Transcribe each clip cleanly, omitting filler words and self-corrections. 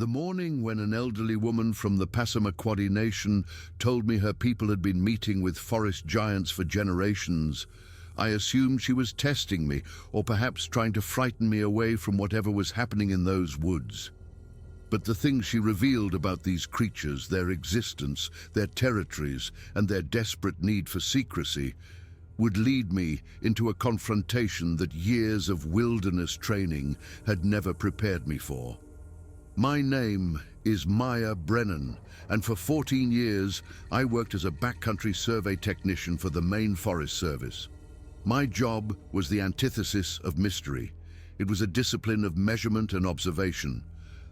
The morning when an elderly woman from the Passamaquoddy Nation told me her people had been meeting with forest giants for generations, I assumed she was testing me, or perhaps trying to frighten me away from whatever was happening in those woods. But the things she revealed about these creatures, their existence, their territories, and their desperate need for secrecy, would lead me into a confrontation that years of wilderness training had never prepared me for. My name is Maya Brennan, and for 14 years I worked as a backcountry survey technician for the Maine Forest Service. My job was the antithesis of mystery. It was a discipline of measurement and observation.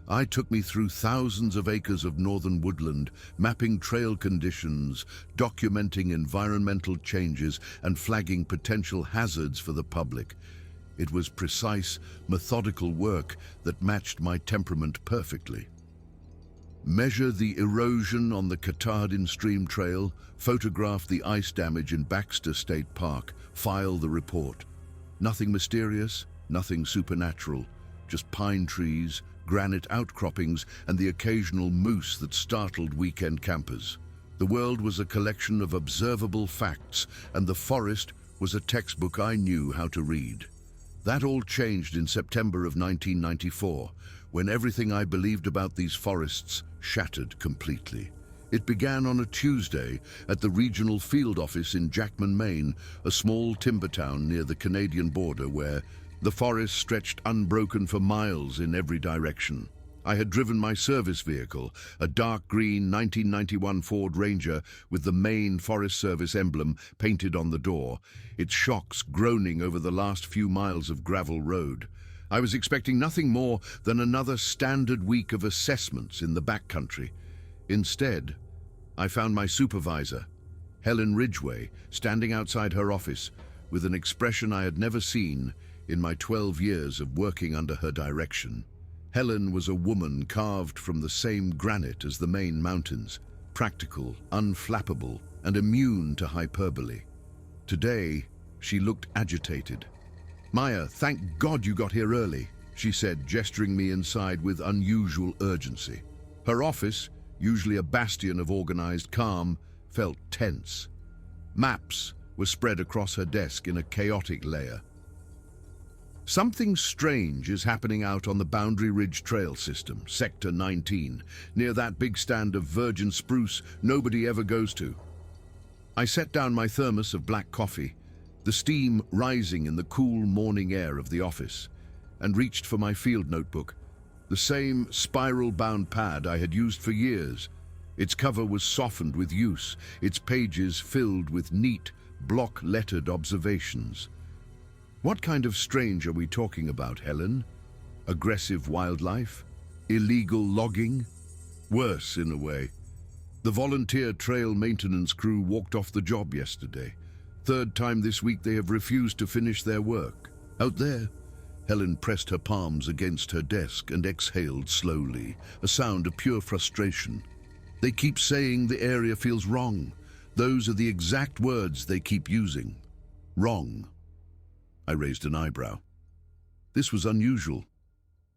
I took me through thousands of acres of northern woodland, mapping trail conditions, documenting environmental changes, and flagging potential hazards for the public. It was precise, methodical work that matched my temperament perfectly. Measure the erosion on the Katahdin Stream Trail, photograph the ice damage in Baxter State Park, file the report. Nothing mysterious, nothing supernatural, just pine trees, granite outcroppings, and the occasional moose that startled weekend campers. The world was a collection of observable facts, and the forest was a textbook I knew how to read. That all changed in September of 1994, when everything I believed about these forests shattered completely. It began on a Tuesday at the regional field office in Jackman, Maine, a small timber town near the Canadian border where the forest stretched unbroken for miles in every direction. I had driven my service vehicle, a dark green 1991 Ford Ranger with the Maine Forest Service emblem painted on the door, its shocks groaning over the last few miles of gravel road. I was expecting nothing more than another standard week of assessments in the backcountry. Instead, I found my supervisor, Helen Ridgway, standing outside her office with an expression I had never seen in my 12 years of working under her direction. Helen was a woman carved from the same granite as the Maine mountains, practical, unflappable, and immune to hyperbole. Today, she looked agitated. "Maya, thank God you got here early," she said, gesturing me inside with unusual urgency. Her office, usually a bastion of organized calm, felt tense. Maps were spread across her desk in a chaotic layer. "Something strange is happening out on the Boundary Ridge Trail System, Sector 19, near that big stand of virgin spruce nobody ever goes to." I set down my thermos of black coffee, the steam rising in the cool morning air of the office, and reached for my field notebook, the same spiral-bound pad I had used for years. Its cover was softened with use, its pages filled with neat, block-lettered observations. "What kind of strange are we talking about, Helen? Aggressive wildlife? Illegal logging? Worse, in a way. The volunteer trail maintenance crew walked off the job yesterday. Third time this week they have refused to finish their work. Out there," Helen pressed her palms against her desk and exhaled slowly, a sound of pure frustration. "They keep saying the area feels wrong. Those are the exact words they keep using. Wrong." I raised an eyebrow. This was unusual.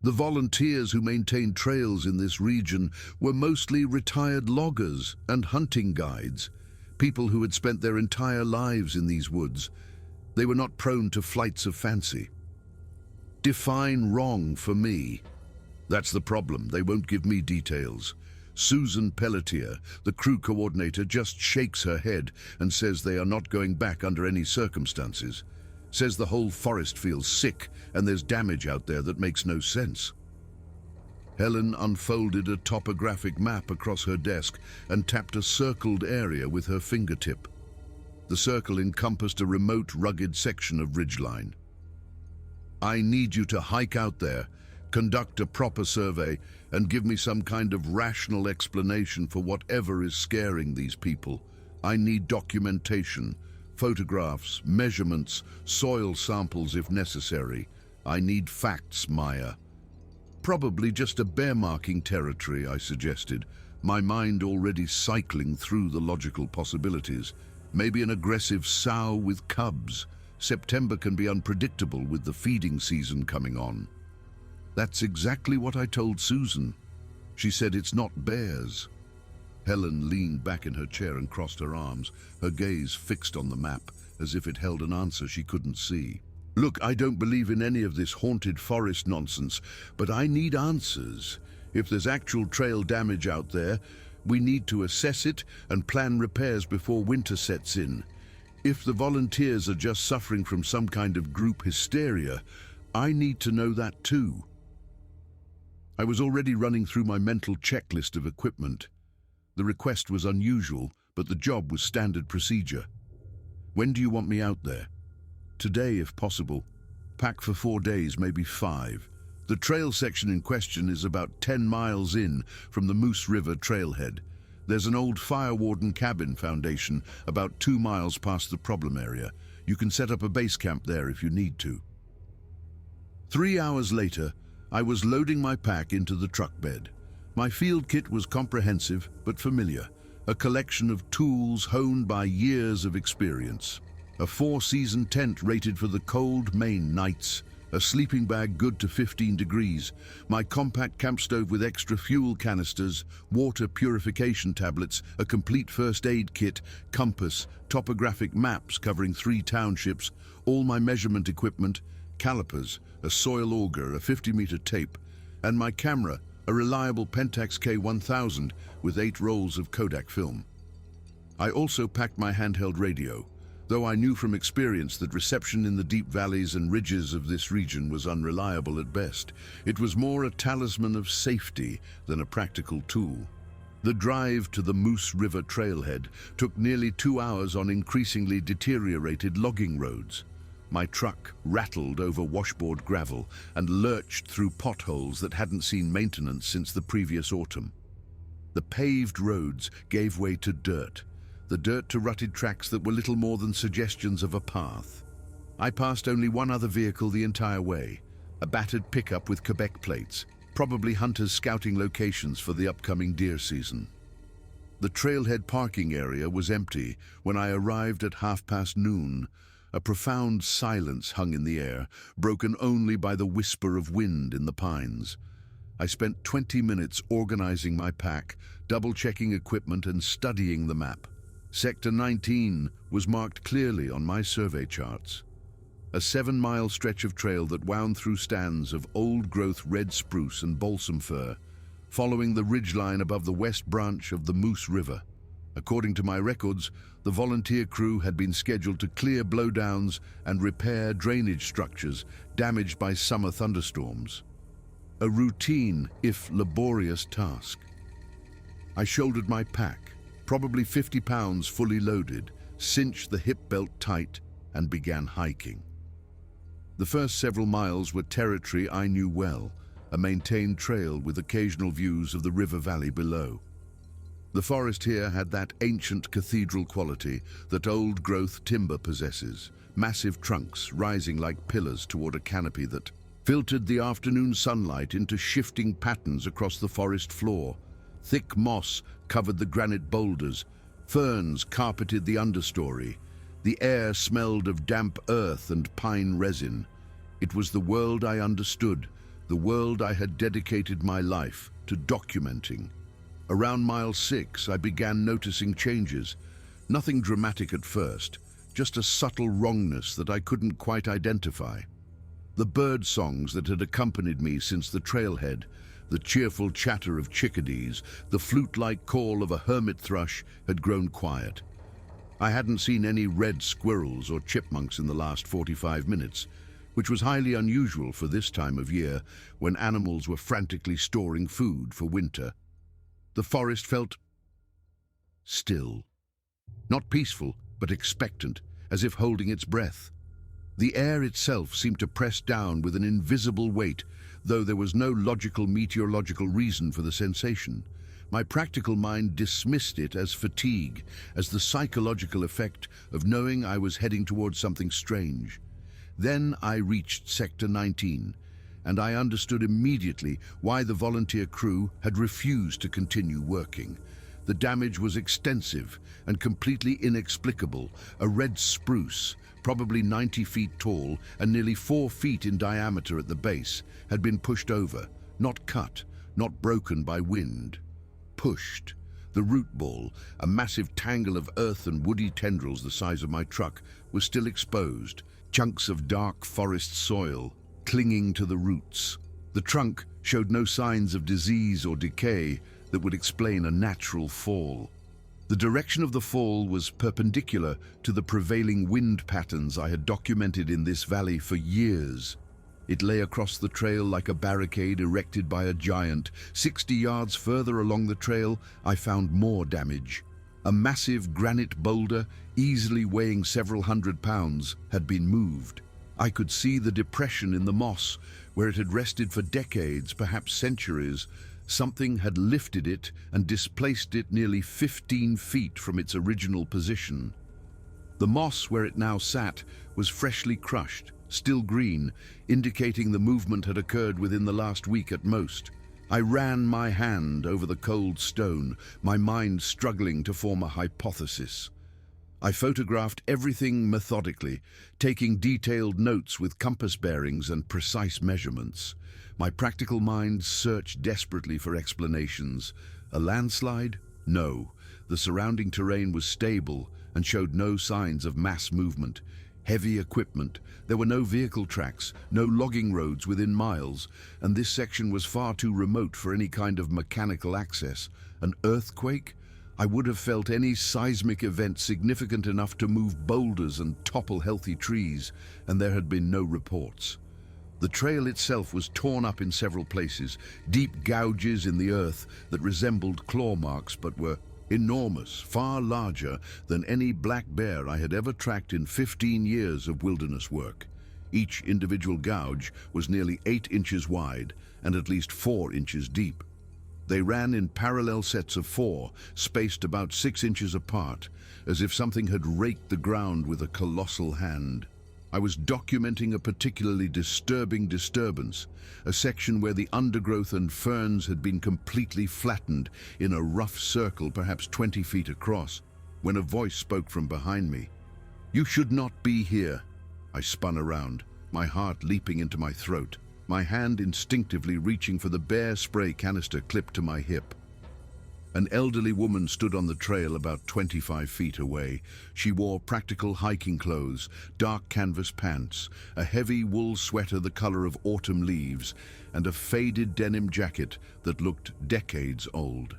The volunteers who maintained trails in this region were mostly retired loggers and hunting guides, people who had spent their entire lives in these woods. They were not prone to flights of fancy. Define wrong for me. That's the problem. They won't give me details. Susan Pelletier, the crew coordinator, just shakes her head and says they are not going back under any circumstances. Says the whole forest feels sick and there's damage out there that makes no sense. Helen unfolded a topographic map across her desk and tapped a circled area with her fingertip. The circle encompassed a remote, rugged section of ridgeline. "I need you to hike out there, conduct a proper survey, and give me some kind of rational explanation for whatever is scaring these people. I need documentation. Photographs, measurements, soil samples if necessary. I need facts, Maya." "Probably just a bear-marking territory," I suggested, my mind already cycling through the logical possibilities. "Maybe an aggressive sow with cubs. September can be unpredictable with the feeding season coming on." That's exactly what I told Susan. She said, "It's not bears." Helen leaned back in her chair and crossed her arms, her gaze fixed on the map, as if it held an answer she couldn't see. "Look, I don't believe in any of this haunted forest nonsense, but I need answers. If there's actual trail damage out there, we need to assess it and plan repairs before winter sets in. If the volunteers are just suffering from some kind of group hysteria, I need to know that too." I was already running through my mental checklist of equipment. The request was unusual, but the job was standard procedure. "When do you want me out there?" "Today, if possible. Pack for 4 days, maybe 5. The trail section in question is about 10 miles in from the Moose River trailhead. There's an old fire warden cabin foundation about 2 miles past the problem area. You can set up a base camp there if you need to." 3 hours later, I was loading my pack into the truck bed. My field kit was comprehensive but familiar, a collection of tools honed by years of experience. A 4-season tent rated for the cold Maine nights, a sleeping bag good to 15 degrees, my compact camp stove with extra fuel canisters, water purification tablets, a complete first aid kit, compass, topographic maps covering 3 townships, all my measurement equipment, calipers, a soil auger, a 50-meter tape, and my camera, a reliable Pentax K1000 with 8 rolls of Kodak film. I also packed my handheld radio, though I knew from experience that reception in the deep valleys and ridges of this region was unreliable at best. It was more a talisman of safety than a practical tool. The drive to the Moose River trailhead took nearly 2 hours on increasingly deteriorated logging roads. My truck rattled over washboard gravel and lurched through potholes that hadn't seen maintenance since the previous autumn. The paved roads gave way to dirt, the dirt to rutted tracks that were little more than suggestions of a path. I passed only one other vehicle the entire way, a battered pickup with Quebec plates, probably hunters scouting locations for the upcoming deer season. The trailhead parking area was empty when I arrived at noon. A profound silence hung in the air, broken only by the whisper of wind in the pines. I spent 20 minutes organizing my pack, double-checking equipment and studying the map. Sector 19 was marked clearly on my survey charts. A 7-mile stretch of trail that wound through stands of old-growth red spruce and balsam fir, following the ridgeline above the west branch of the Moose River. According to my records, the volunteer crew had been scheduled to clear blowdowns and repair drainage structures damaged by summer thunderstorms. A routine, if laborious, task. I shouldered my pack, probably 50 pounds fully loaded, cinched the hip belt tight, and began hiking. The first several miles were territory I knew well, a maintained trail with occasional views of the river valley below. The forest here had that ancient cathedral quality that old-growth timber possesses, massive trunks rising like pillars toward a canopy that filtered the afternoon sunlight into shifting patterns across the forest floor. Thick moss covered the granite boulders, ferns carpeted the understory. The air smelled of damp earth and pine resin. It was the world I understood, the world I had dedicated my life to documenting. Around mile 6, I began noticing changes. Nothing dramatic at first, just a subtle wrongness that I couldn't quite identify. The bird songs that had accompanied me since the trailhead, the cheerful chatter of chickadees, the flute-like call of a hermit thrush had grown quiet. I hadn't seen any red squirrels or chipmunks in the last 45 minutes, which was highly unusual for this time of year when animals were frantically storing food for winter. The forest felt still. Not peaceful, but expectant, as if holding its breath. The air itself seemed to press down with an invisible weight, though there was no logical meteorological reason for the sensation. My practical mind dismissed it as fatigue, as the psychological effect of knowing I was heading towards something strange. Then I reached Sector 19, and I understood immediately why the volunteer crew had refused to continue working. The damage was extensive and completely inexplicable. A red spruce, probably 90 feet tall and nearly 4 feet in diameter at the base, had been pushed over, not cut, not broken by wind. Pushed. The root ball, a massive tangle of earth and woody tendrils the size of my truck, was still exposed, chunks of dark forest soil clinging to the roots. The trunk showed no signs of disease or decay that would explain a natural fall. The direction of the fall was perpendicular to the prevailing wind patterns I had documented in this valley for years. It lay across the trail like a barricade erected by a giant. 60 yards further along the trail, I found more damage. A massive granite boulder, easily weighing several hundred pounds, had been moved. I could see the depression in the moss, where it had rested for decades, perhaps centuries. Something had lifted it and displaced it nearly 15 feet from its original position. The moss where it now sat was freshly crushed, still green, indicating the movement had occurred within the last week at most. I ran my hand over the cold stone, my mind struggling to form a hypothesis. I photographed everything methodically, taking detailed notes with compass bearings and precise measurements. My practical mind searched desperately for explanations. A landslide? No. The surrounding terrain was stable and showed no signs of mass movement. Heavy equipment. There were no vehicle tracks, no logging roads within miles, and this section was far too remote for any kind of mechanical access. An earthquake? I would have felt any seismic event significant enough to move boulders and topple healthy trees, and there had been no reports. The trail itself was torn up in several places, deep gouges in the earth that resembled claw marks but were enormous, far larger than any black bear I had ever tracked in 15 years of wilderness work. Each individual gouge was nearly 8 inches wide and at least 4 inches deep. They ran in parallel sets of 4, spaced about 6 inches apart, as if something had raked the ground with a colossal hand. I was documenting a particularly disturbing disturbance, a section where the undergrowth and ferns had been completely flattened in a rough circle perhaps 20 feet across, when a voice spoke from behind me. "You should not be here." I spun around, my heart leaping into my throat, my hand instinctively reaching for the bear spray canister clipped to my hip. An elderly woman stood on the trail about 25 feet away. She wore practical hiking clothes, dark canvas pants, a heavy wool sweater the color of autumn leaves, and a faded denim jacket that looked decades old.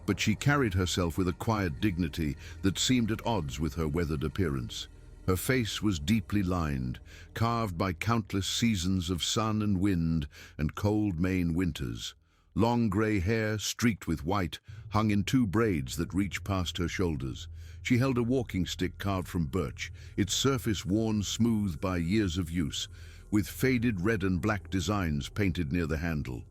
But she carried herself with a quiet dignity that seemed at odds with her weathered appearance. Her face was deeply lined, carved by countless seasons of sun and wind and cold Maine winters. Long grey hair, streaked with white, hung in 2 braids that reached past her shoulders. She held a walking stick carved from birch, its surface worn smooth by years of use, with faded red and black designs painted near the handle.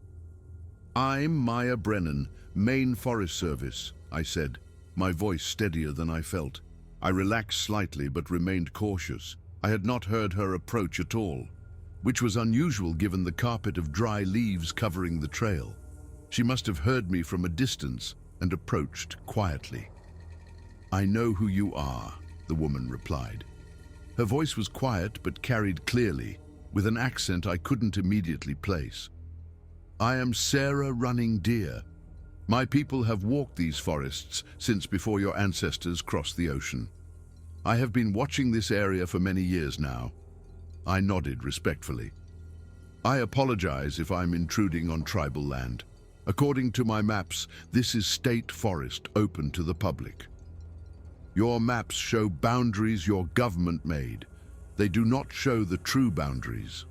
"I'm Maya Brennan, Maine Forest Service," I said, my voice steadier than I felt. I relaxed slightly but remained cautious. I had not heard her approach at all, which was unusual given the carpet of dry leaves covering the trail. She must have heard me from a distance and approached quietly. "I know who you are," the woman replied. Her voice was quiet but carried clearly, with an accent I couldn't immediately place. "I am Sarah Running Deer. My people have walked these forests since before your ancestors crossed the ocean. I have been watching this area for many years now." I nodded respectfully. "I apologize if I'm intruding on tribal land. According to my maps, this is state forest open to the public. Your maps show boundaries your government made. They do not show the true boundaries."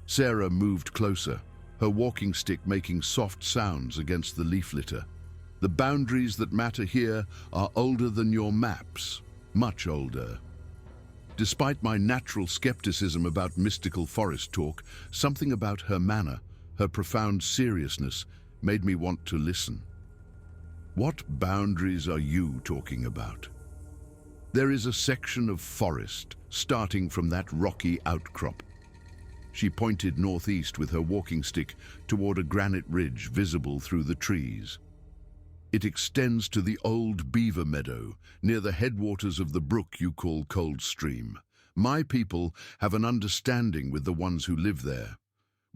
Sarah moved closer, her walking stick making soft sounds against the leaf litter. "The boundaries that matter here are older than your maps, much older." Despite my natural skepticism about mystical forest talk, something about her manner, her profound seriousness, made me want to listen. "What boundaries are you talking about?" "There is a section of forest starting from that rocky outcrop." She pointed northeast with her walking stick toward a granite ridge visible through the trees. "It extends to the old beaver meadow, near the headwaters of the brook you call Cold Stream. My people have an understanding with the ones who live there.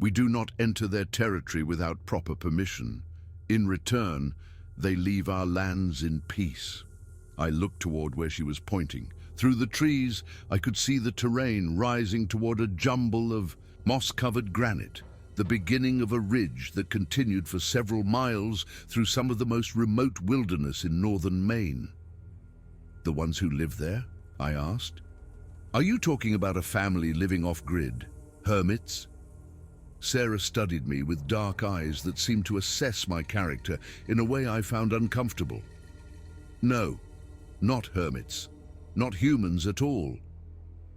We do not enter their territory without proper permission. In return, they leave our lands in peace." I looked toward where she was pointing. Through the trees, I could see the terrain rising toward a jumble of moss-covered granite, the beginning of a ridge that continued for several miles through some of the most remote wilderness in northern Maine. "The ones who live there?" I asked. "Are you talking about a family living off-grid? Hermits?" Sarah studied me with dark eyes that seemed to assess my character in a way I found uncomfortable. "No, not hermits. Not humans at all."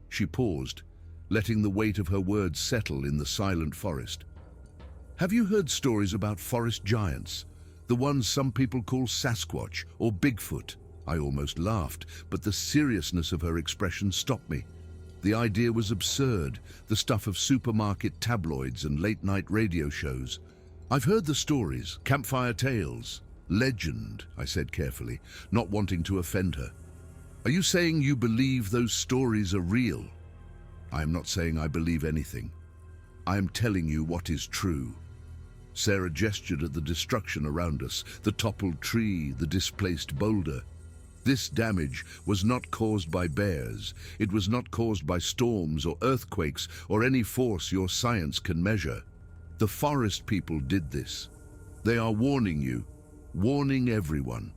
She paused, letting the weight of her words settle in the silent forest. "Have you heard stories about forest giants? The ones some people call Sasquatch or Bigfoot?" I almost laughed, but the seriousness of her expression stopped me. The idea was absurd, the stuff of supermarket tabloids and late-night radio shows. "I've heard the stories, campfire tales. Legend," I said carefully, not wanting to offend her. "Are you saying you believe those stories are real?" "I am not saying I believe anything. I am telling you what is true." Sarah gestured at the destruction around us, the toppled tree, the displaced boulder. This damage was not caused by bears. It was not caused by storms or earthquakes or any force your science can measure. The forest people did this. They are warning you, warning everyone.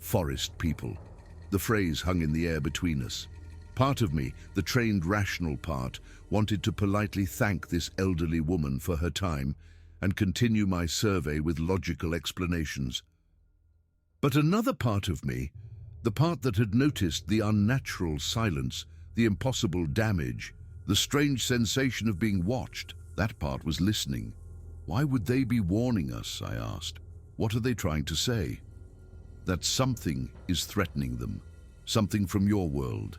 Forest people. The phrase hung in the air between us. Part of me, the trained rational part, wanted to politely thank this elderly woman for her time and continue my survey with logical explanations. But another part of me, the part that had noticed the unnatural silence, the impossible damage, the strange sensation of being watched, that part was listening. "Why would they be warning us?" I asked. "What are they trying to say?" "That something is threatening them, something from your world."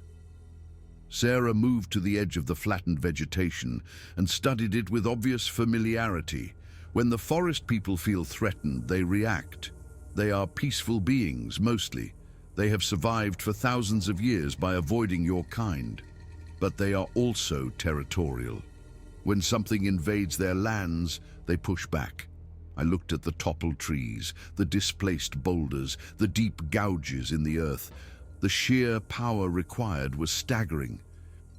Sarah moved to the edge of the flattened vegetation and studied it with obvious familiarity. When the forest people feel threatened, they react. They are peaceful beings, mostly. They have survived for thousands of years by avoiding your kind. But they are also territorial. When something invades their lands, they push back. I looked at the toppled trees, the displaced boulders, the deep gouges in the earth. The sheer power required was staggering.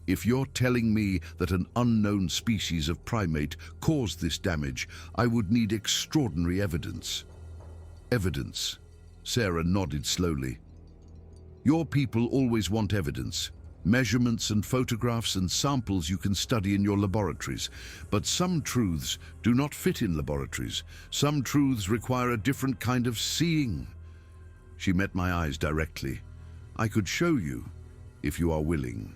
If you're telling me that an unknown species of primate caused this damage, I would need extraordinary evidence. Evidence. Sarah nodded slowly. Your people always want evidence. Measurements and photographs and samples you can study in your laboratories. But some truths do not fit in laboratories. Some truths require a different kind of seeing. She met my eyes directly. I could show you, if you are willing.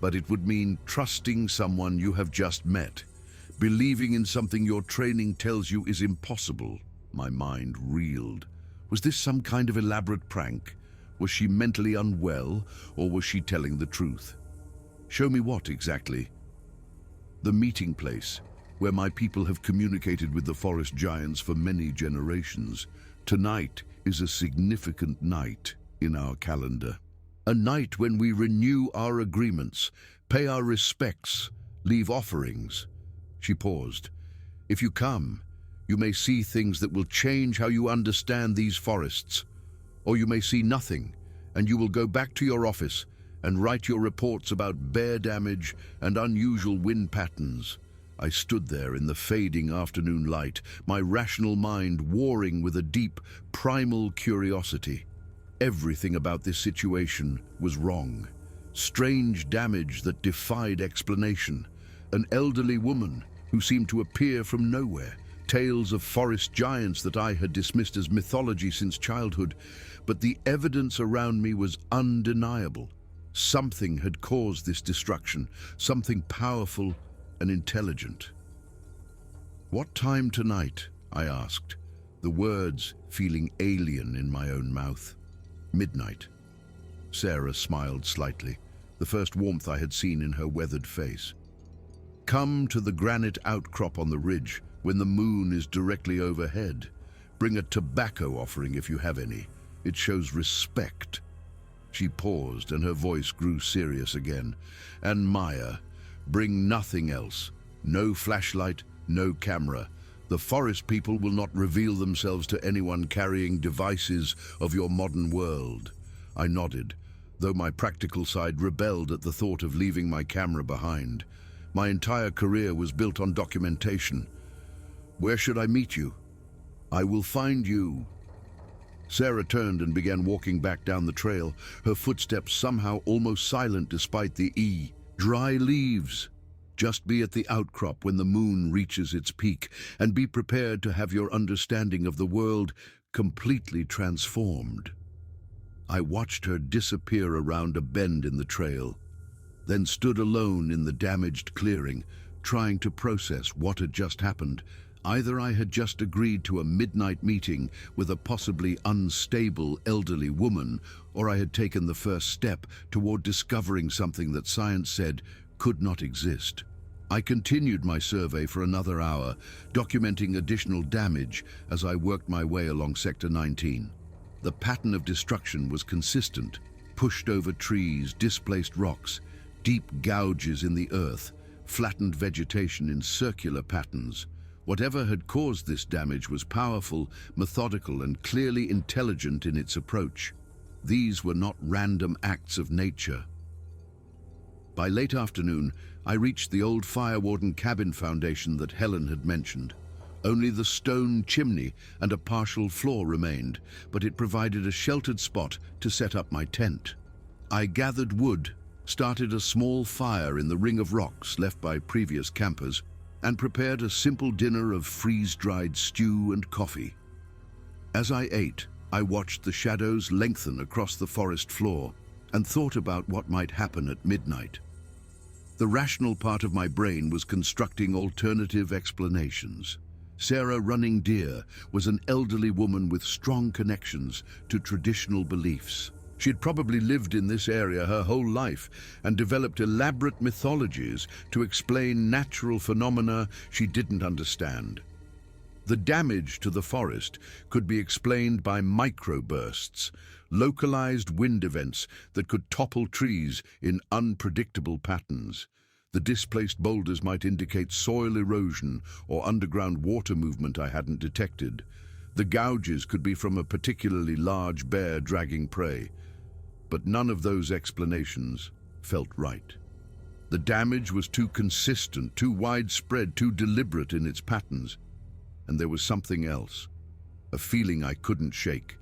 But it would mean trusting someone you have just met. Believing in something your training tells you is impossible. My mind reeled. Was this some kind of elaborate prank? Was she mentally unwell, or was she telling the truth? Show me what exactly? The meeting place, where my people have communicated with the forest giants for many generations. Tonight is a significant night in our calendar. A night when we renew our agreements, pay our respects, leave offerings. She paused. If you come, you may see things that will change how you understand these forests. Or you may see nothing, and you will go back to your office and write your reports about bear damage and unusual wind patterns. I stood there in the fading afternoon light, my rational mind warring with a deep, primal curiosity. Everything about this situation was wrong. Strange damage that defied explanation. An elderly woman who seemed to appear from nowhere. Tales of forest giants that I had dismissed as mythology since childhood, but the evidence around me was undeniable. Something had caused this destruction, something powerful and intelligent. "What time tonight?" I asked, the words feeling alien in my own mouth. "Midnight." Sarah smiled slightly, the first warmth I had seen in her weathered face. "Come to the granite outcrop on the ridge when the moon is directly overhead. Bring a tobacco offering if you have any. It shows respect." She paused and her voice grew serious again. "And Maya, bring nothing else. No flashlight, no camera. The forest people will not reveal themselves to anyone carrying devices of your modern world. I nodded, though my practical side rebelled at the thought of leaving my camera behind. My entire career was built on documentation. Where should I meet you? I will find you. Sarah turned and began walking back down the trail, her footsteps somehow almost silent despite the dry leaves. Just be at the outcrop when the moon reaches its peak, and be prepared to have your understanding of the world completely transformed. I watched her disappear around a bend in the trail, then stood alone in the damaged clearing, trying to process what had just happened. Either I had just agreed to a midnight meeting with a possibly unstable elderly woman, or I had taken the first step toward discovering something that science said could not exist. I continued my survey for another hour, documenting additional damage as I worked my way along Sector 19. The pattern of destruction was consistent: pushed over trees, displaced rocks, deep gouges in the earth, flattened vegetation in circular patterns. Whatever had caused this damage was powerful, methodical, and clearly intelligent in its approach. These were not random acts of nature. By late afternoon, I reached the old fire warden cabin foundation that Helen had mentioned. Only the stone chimney and a partial floor remained, but it provided a sheltered spot to set up my tent. I gathered wood, started a small fire in the ring of rocks left by previous campers, and prepared a simple dinner of freeze-dried stew and coffee. As I ate, I watched the shadows lengthen across the forest floor and thought about what might happen at midnight. The rational part of my brain was constructing alternative explanations. Sarah running deer was an elderly woman with strong connections to traditional beliefs. She'd probably lived in this area her whole life and developed elaborate mythologies to explain natural phenomena she didn't understand. The damage to the forest could be explained by microbursts, localized wind events that could topple trees in unpredictable patterns. The displaced boulders might indicate soil erosion or underground water movement I hadn't detected. The gouges could be from a particularly large bear dragging prey. But none of those explanations felt right. The damage was too consistent, too widespread, too deliberate in its patterns. And there was something else, a feeling I couldn't shake.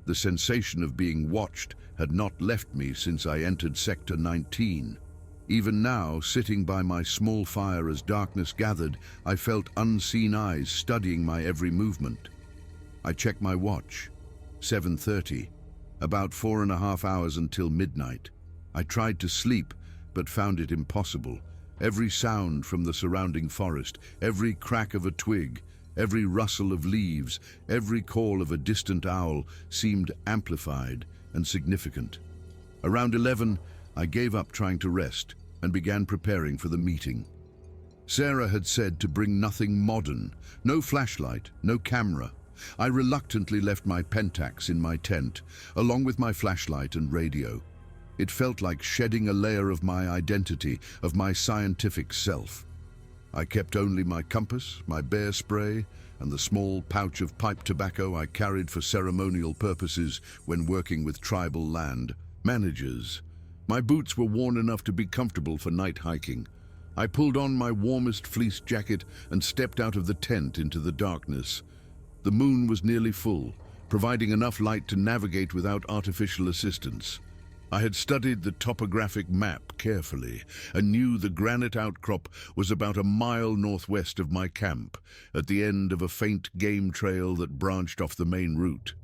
The sensation of being watched had not left me since I entered Sector 19. Even now, sitting by my small fire as darkness gathered, I felt unseen eyes studying my every movement. I checked my watch. 7:30. About 4.5 hours until midnight. I tried to sleep, but found it impossible. Every sound from the surrounding forest, every crack of a twig, every rustle of leaves, every call of a distant owl seemed amplified and significant. Around 11, I gave up trying to rest and began preparing for the meeting. Sarah had said to bring nothing modern, no flashlight, no camera. I reluctantly left my Pentax in my tent, along with my flashlight and radio. It felt like shedding a layer of my identity, of my scientific self. I kept only my compass, my bear spray, and the small pouch of pipe tobacco I carried for ceremonial purposes when working with tribal land managers. My boots were worn enough to be comfortable for night hiking. I pulled on my warmest fleece jacket and stepped out of the tent into the darkness. The moon was nearly full, providing enough light to navigate without artificial assistance. I had studied the topographic map carefully and knew the granite outcrop was about a mile northwest of my camp, at the end of a faint game trail that branched off the main route.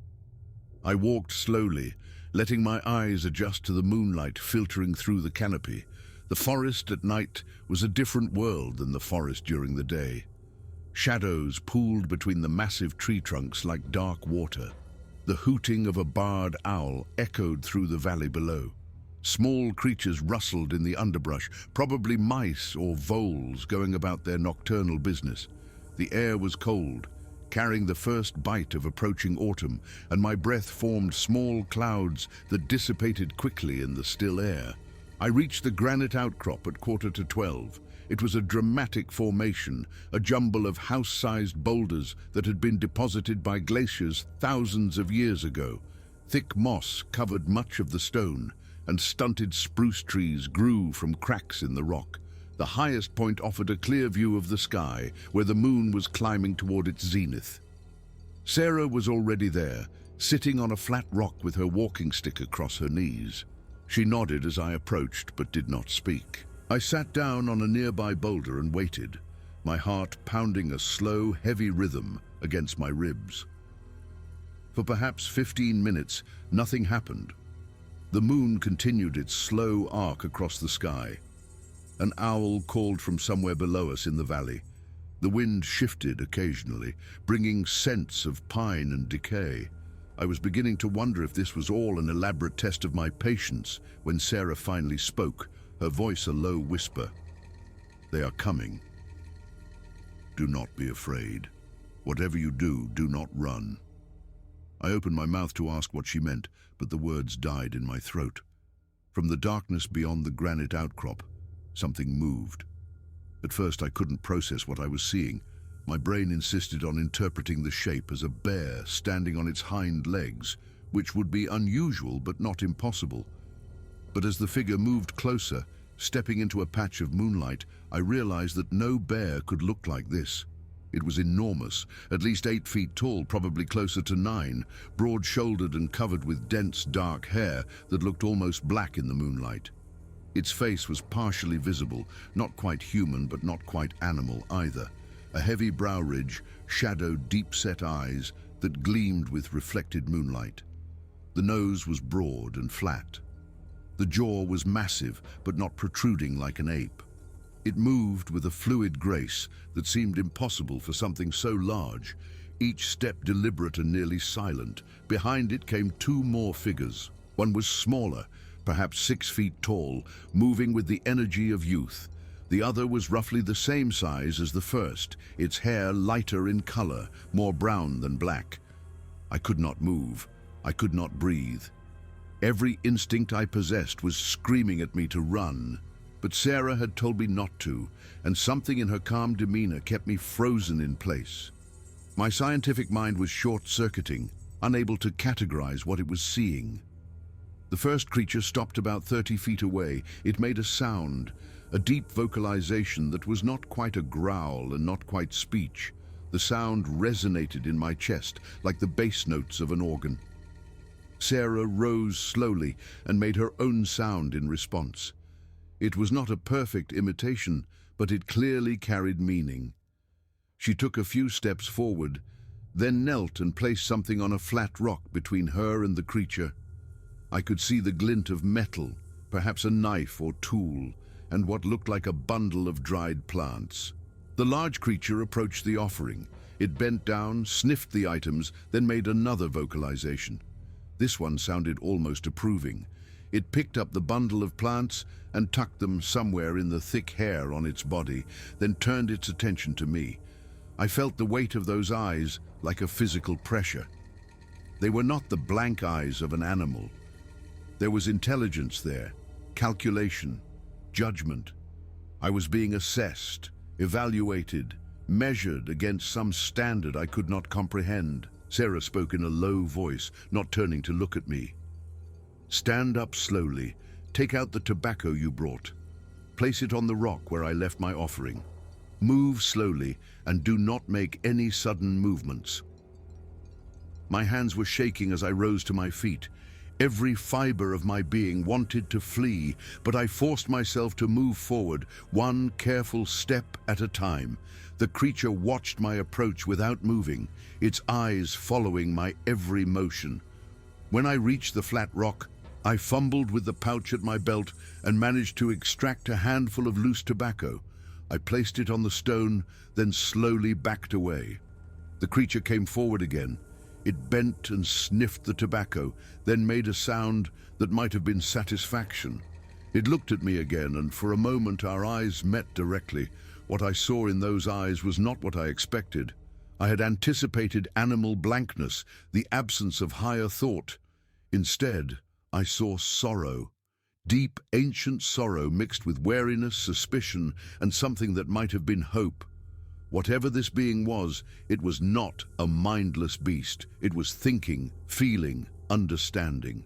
I walked slowly, letting my eyes adjust to the moonlight filtering through the canopy. The forest at night was a different world than the forest during the day. Shadows pooled between the massive tree trunks like dark water. The hooting of a barred owl echoed through the valley below. Small creatures rustled in the underbrush, probably mice or voles going about their nocturnal business. The air was cold, carrying the first bite of approaching autumn, and my breath formed small clouds that dissipated quickly in the still air. I reached the granite outcrop at 11:45. It was a dramatic formation, a jumble of house-sized boulders that had been deposited by glaciers thousands of years ago. Thick moss covered much of the stone, and stunted spruce trees grew from cracks in the rock. The highest point offered a clear view of the sky, where the moon was climbing toward its zenith. Sarah was already there, sitting on a flat rock with her walking stick across her knees. She nodded as I approached, but did not speak. I sat down on a nearby boulder and waited, my heart pounding a slow, heavy rhythm against my ribs. For perhaps 15 minutes, nothing happened. The moon continued its slow arc across the sky. An owl called from somewhere below us in the valley. The wind shifted occasionally, bringing scents of pine and decay. I was beginning to wonder if this was all an elaborate test of my patience when Sarah finally spoke, her voice a low whisper. "They are coming. Do not be afraid. Whatever you do, do not run." I opened my mouth to ask what she meant, but the words died in my throat. From the darkness beyond the granite outcrop, something moved. At first I couldn't process what I was seeing. My brain insisted on interpreting the shape as a bear standing on its hind legs, which would be unusual but not impossible. But as the figure moved closer, stepping into a patch of moonlight, I realized that no bear could look like this. It was enormous, at least 8 feet tall, probably closer to 9, broad-shouldered and covered with dense, dark hair that looked almost black in the moonlight. Its face was partially visible, not quite human but not quite animal either. A heavy brow ridge shadowed deep-set eyes that gleamed with reflected moonlight. The nose was broad and flat. The jaw was massive, but not protruding like an ape. It moved with a fluid grace that seemed impossible for something so large, each step deliberate and nearly silent. Behind it came 2 more figures. One was smaller, perhaps 6 feet tall, moving with the energy of youth. The other was roughly the same size as the first, its hair lighter in color, more brown than black. I could not move. I could not breathe. Every instinct I possessed was screaming at me to run. But Sarah had told me not to, and something in her calm demeanor kept me frozen in place. My scientific mind was short-circuiting, unable to categorize what it was seeing. The first creature stopped about 30 feet away. It made a sound, a deep vocalization that was not quite a growl and not quite speech. The sound resonated in my chest like the bass notes of an organ. Sarah rose slowly and made her own sound in response. It was not a perfect imitation, but it clearly carried meaning. She took a few steps forward, then knelt and placed something on a flat rock between her and the creature. I could see the glint of metal, perhaps a knife or tool, and what looked like a bundle of dried plants. The large creature approached the offering. It bent down, sniffed the items, then made another vocalization. This one sounded almost approving. It picked up the bundle of plants and tucked them somewhere in the thick hair on its body, then turned its attention to me. I felt the weight of those eyes like a physical pressure. They were not the blank eyes of an animal. There was intelligence there, calculation, judgment. I was being assessed, evaluated, measured against some standard I could not comprehend. Sarah spoke in a low voice, not turning to look at me. "Stand up slowly. Take out the tobacco you brought. Place it on the rock where I left my offering. Move slowly and do not make any sudden movements." My hands were shaking as I rose to my feet. Every fiber of my being wanted to flee, but I forced myself to move forward, one careful step at a time. The creature watched my approach without moving, its eyes following my every motion. When I reached the flat rock, I fumbled with the pouch at my belt and managed to extract a handful of loose tobacco. I placed it on the stone, then slowly backed away. The creature came forward again. It bent and sniffed the tobacco, then made a sound that might have been satisfaction. It looked at me again, and for a moment our eyes met directly. What I saw in those eyes was not what I expected. I had anticipated animal blankness, the absence of higher thought. Instead, I saw sorrow, Deep, ancient sorrow mixed with wariness, suspicion, and something that might have been hope. Whatever this being was, it was not a mindless beast. It was thinking, feeling, understanding.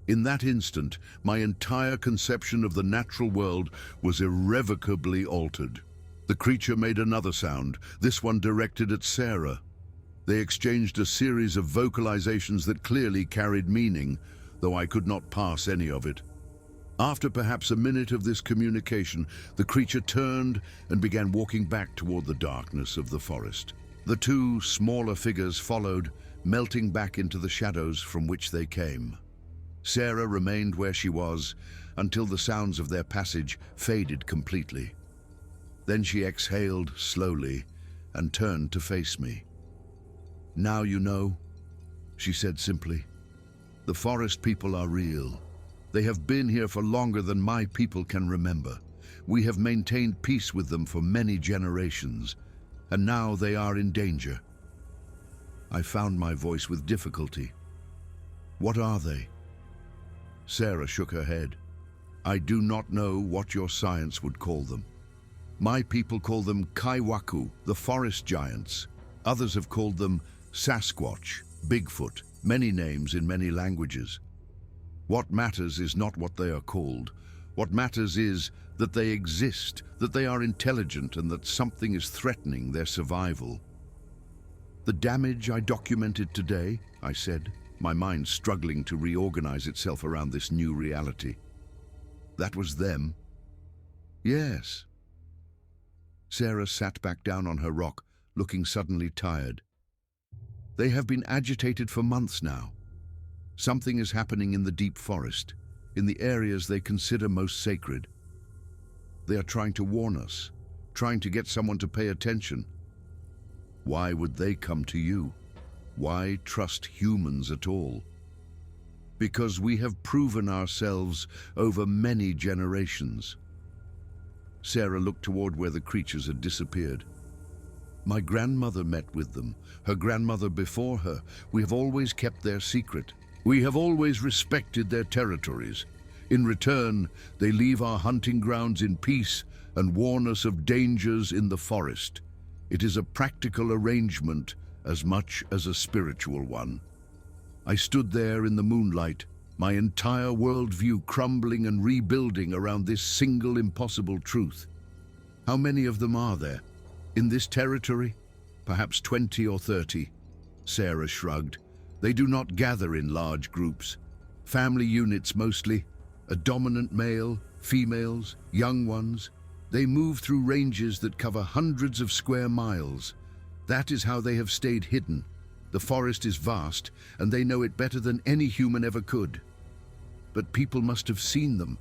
In that instant, my entire conception of the natural world was irrevocably altered. The creature made another sound, this one directed at Sarah. They exchanged a series of vocalizations that clearly carried meaning, though I could not parse any of it. After perhaps a minute of this communication, the creature turned and began walking back toward the darkness of the forest. The two smaller figures followed, melting back into the shadows from which they came. Sarah remained where she was until the sounds of their passage faded completely. Then she exhaled slowly and turned to face me. "Now you know," she said simply. "The forest people are real. They have been here for longer than my people can remember. We have maintained peace with them for many generations, and now they are in danger." I found my voice with difficulty. "What are they?" Sarah shook her head. "I do not know what your science would call them. My people call them Kaiwaku, the forest giants. Others have called them Sasquatch, Bigfoot, many names in many languages. What matters is not what they are called. What matters is that they exist, that they are intelligent, and that something is threatening their survival." "The damage I documented today," I said, my mind struggling to reorganize itself around this new reality. "That was them?" "Yes." Sarah sat back down on her rock, looking suddenly tired. "They have been agitated for months now. Something is happening in the deep forest, in the areas they consider most sacred. They are trying to warn us, trying to get someone to pay attention. Why would they come to you? Why trust humans at all? Because we have proven ourselves over many generations." Sarah looked toward where the creatures had disappeared. "My grandmother met with them, her grandmother before her. We have always kept their secret. We have always respected their territories. In return, they leave our hunting grounds in peace and warn us of dangers in the forest. It is a practical arrangement as much as a spiritual one." I stood there in the moonlight, my entire worldview crumbling and rebuilding around this single impossible truth. "How many of them are there? In this territory? Perhaps 20 or 30. Sarah shrugged. "They do not gather in large groups. Family units mostly. A dominant male, females, young ones. They move through ranges that cover hundreds of square miles. That is how they have stayed hidden. The forest is vast, and they know it better than any human ever could. But people must have seen them.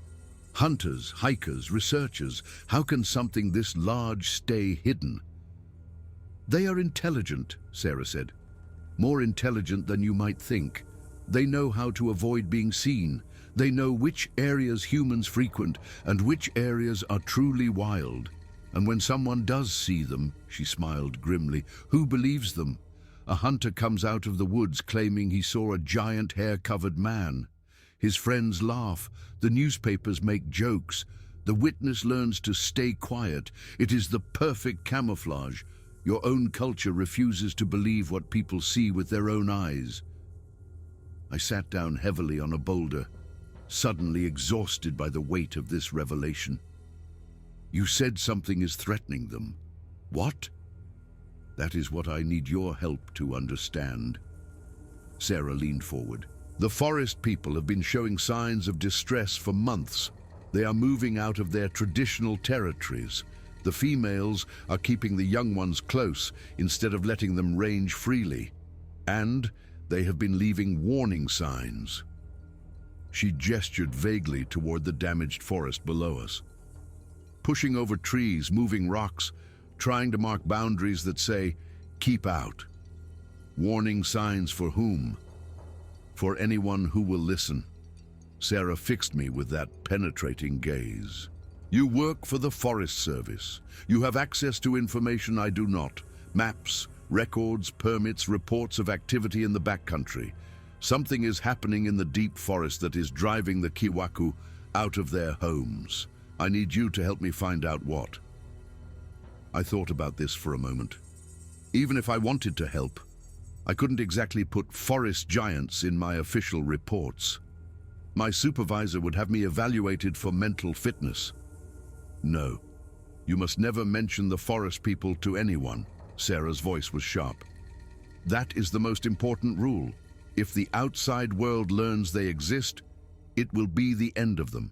Hunters, hikers, researchers. How can something this large stay hidden?" "They are intelligent," Sarah said. "More intelligent than you might think. They know how to avoid being seen. They know which areas humans frequent and which areas are truly wild. And when someone does see them," she smiled grimly, "who believes them? A hunter comes out of the woods claiming he saw a giant hair-covered man. His friends laugh, the newspapers make jokes. The witness learns to stay quiet. It is the perfect camouflage. Your own culture refuses to believe what people see with their own eyes." I sat down heavily on a boulder, suddenly exhausted by the weight of this revelation. "You said something is threatening them. What?" "That is what I need your help to understand." Sarah leaned forward. "The forest people have been showing signs of distress for months. They are moving out of their traditional territories. The females are keeping the young ones close instead of letting them range freely. And they have been leaving warning signs." She gestured vaguely toward the damaged forest below us. "Pushing over trees, moving rocks, trying to mark boundaries that say, 'Keep out.' Warning signs for whom? For anyone who will listen." Sarah fixed me with that penetrating gaze. "You work for the Forest Service. You have access to information I do not. Maps, records, permits, reports of activity in the backcountry. Something is happening in the deep forest that is driving the Kiwaku out of their homes. I need you to help me find out what. I thought about this for a moment. Even if I wanted to help, I couldn't exactly put forest giants in my official reports. My supervisor would have me evaluated for mental fitness. No, you must never mention the forest people to anyone. Sarah's voice was sharp. That is the most important rule. If the outside world learns they exist, it will be the end of them.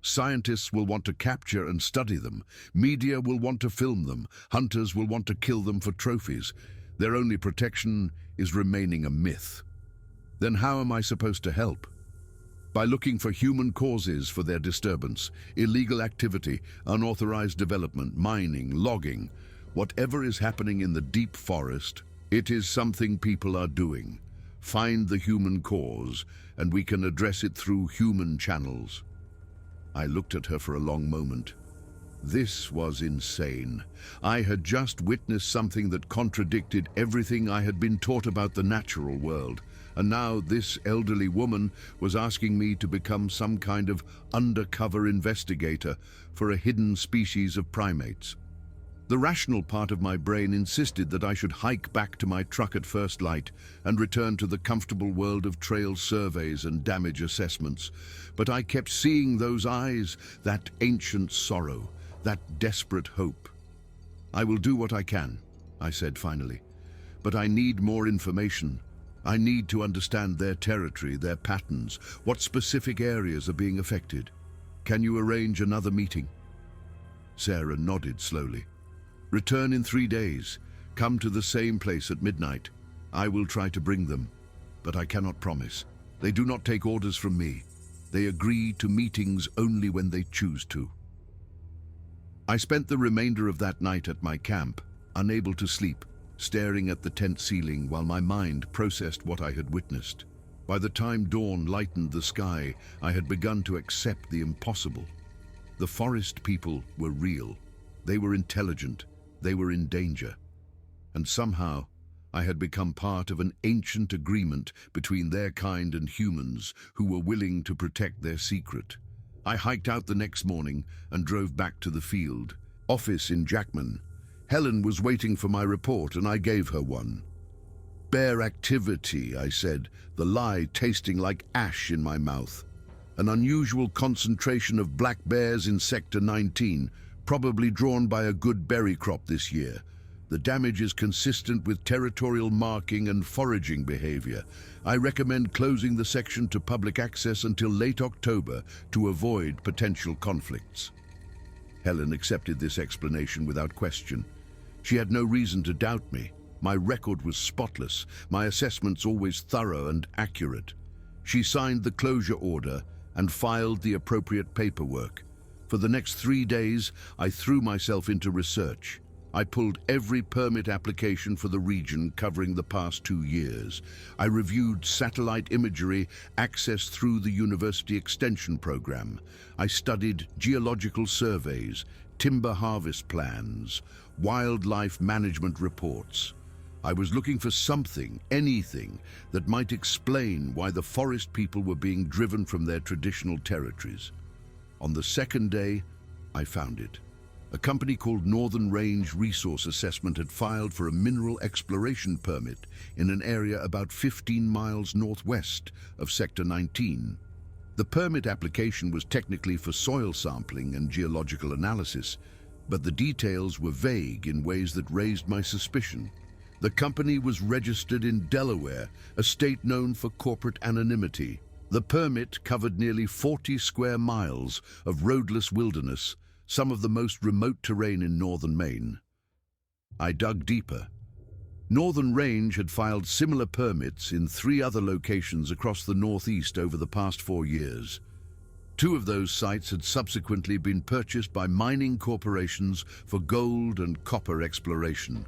Scientists will want to capture and study them. Media will want to film them. Hunters will want to kill them for trophies. Their only protection is remaining a myth. Then how am I supposed to help? By looking for human causes for their disturbance, illegal activity, unauthorized development, mining, logging. Whatever is happening in the deep forest, it is something people are doing. Find the human cause, and we can address it through human channels. I looked at her for a long moment. This was insane. I had just witnessed something that contradicted everything I had been taught about the natural world. And now this elderly woman was asking me to become some kind of undercover investigator for a hidden species of primates. The rational part of my brain insisted that I should hike back to my truck at first light and return to the comfortable world of trail surveys and damage assessments. But I kept seeing those eyes, that ancient sorrow, that desperate hope. I will do what I can, I said finally. But I need more information. I need to understand their territory, their patterns, what specific areas are being affected. Can you arrange another meeting? Sarah nodded slowly. Return in 3 days. Come to the same place at midnight. I will try to bring them, but I cannot promise. They do not take orders from me. They agree to meetings only when they choose to. I spent the remainder of that night at my camp, unable to sleep, staring at the tent ceiling while my mind processed what I had witnessed. By the time dawn lightened the sky, I had begun to accept the impossible. The forest people were real. They were intelligent. They were in danger. And somehow, I had become part of an ancient agreement between their kind and humans who were willing to protect their secret. I hiked out the next morning and drove back to the field. Office in Jackman. Helen was waiting for my report and I gave her one. Bear activity, I said, the lie tasting like ash in my mouth. An unusual concentration of black bears in Sector 19, probably drawn by a good berry crop this year. The damage is consistent with territorial marking and foraging behavior. I recommend closing the section to public access until late October to avoid potential conflicts. Helen accepted this explanation without question. She had no reason to doubt me. My record was spotless, my assessments always thorough and accurate. She signed the closure order and filed the appropriate paperwork. For the next 3 days, I threw myself into research. I pulled every permit application for the region covering the past 2 years. I reviewed satellite imagery accessed through the University Extension Program. I studied geological surveys, timber harvest plans, wildlife management reports. I was looking for something, anything, that might explain why the forest people were being driven from their traditional territories. On the second day, I found it. A company called Northern Range Resource Assessment had filed for a mineral exploration permit in an area about 15 miles northwest of Sector 19. The permit application was technically for soil sampling and geological analysis, but the details were vague in ways that raised my suspicion. The company was registered in Delaware, a state known for corporate anonymity. The permit covered nearly 40 square miles of roadless wilderness, some of the most remote terrain in northern Maine. I dug deeper. Northern Range had filed similar permits in 3 other locations across the Northeast over the past 4 years. 2 of those sites had subsequently been purchased by mining corporations for gold and copper exploration.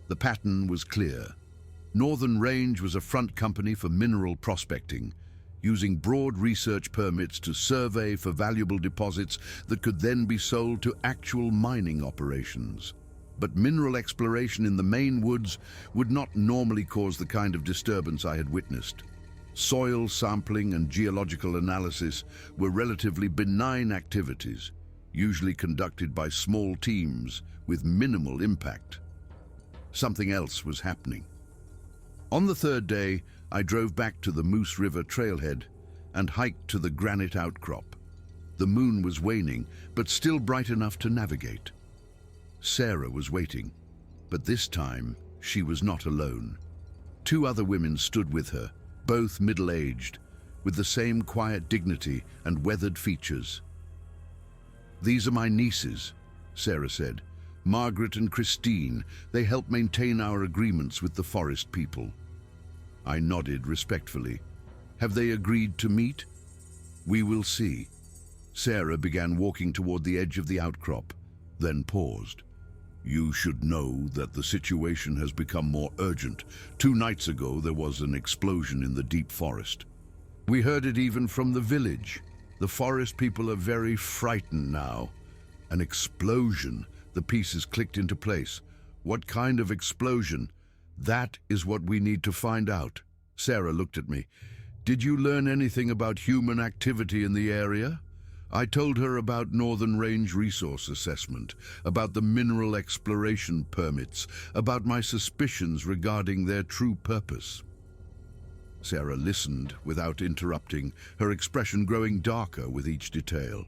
The pattern was clear. Northern Range was a front company for mineral prospecting, using broad research permits to survey for valuable deposits that could then be sold to actual mining operations. But mineral exploration in the Maine woods would not normally cause the kind of disturbance I had witnessed. Soil sampling and geological analysis were relatively benign activities, usually conducted by small teams with minimal impact. Something else was happening. On the third day, I drove back to the Moose River trailhead and hiked to the granite outcrop. The moon was waning, but still bright enough to navigate. Sarah was waiting, but this time she was not alone. Two other women stood with her, both middle-aged, with the same quiet dignity and weathered features. "These are my nieces," Sarah said. "Margaret and Christine. They help maintain our agreements with the forest people." I nodded respectfully. "Have they agreed to meet?" "We will see." Sarah began walking toward the edge of the outcrop, then paused. "You should know that the situation has become more urgent. 2 nights ago, there was an explosion in the deep forest. We heard it even from the village. The forest people are very frightened now." "An explosion?" The pieces clicked into place. "What kind of explosion?" "That is what we need to find out." Sarah looked at me. "Did you learn anything about human activity in the area?" I told her about Northern Range Resource Assessment, about the mineral exploration permits, about my suspicions regarding their true purpose. Sarah listened without interrupting, her expression growing darker with each detail.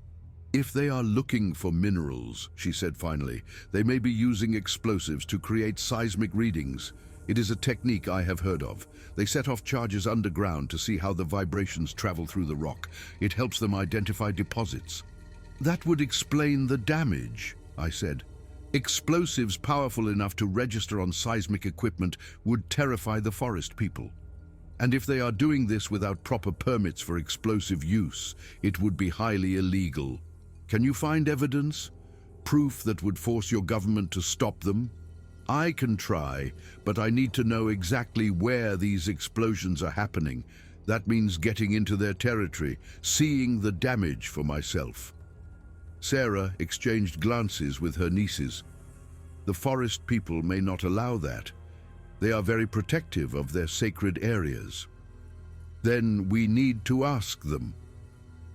"If they are looking for minerals," she said finally, "they may be using explosives to create seismic readings. It is a technique I have heard of. They set off charges underground to see how the vibrations travel through the rock. It helps them identify deposits." "That would explain the damage," I said. "Explosives powerful enough to register on seismic equipment would terrify the forest people. And if they are doing this without proper permits for explosive use, it would be highly illegal. Can you find evidence? Proof that would force your government to stop them?" "I can try, but I need to know exactly where these explosions are happening. That means getting into their territory, seeing the damage for myself." Sarah exchanged glances with her nieces. "The forest people may not allow that. They are very protective of their sacred areas." "Then we need to ask them."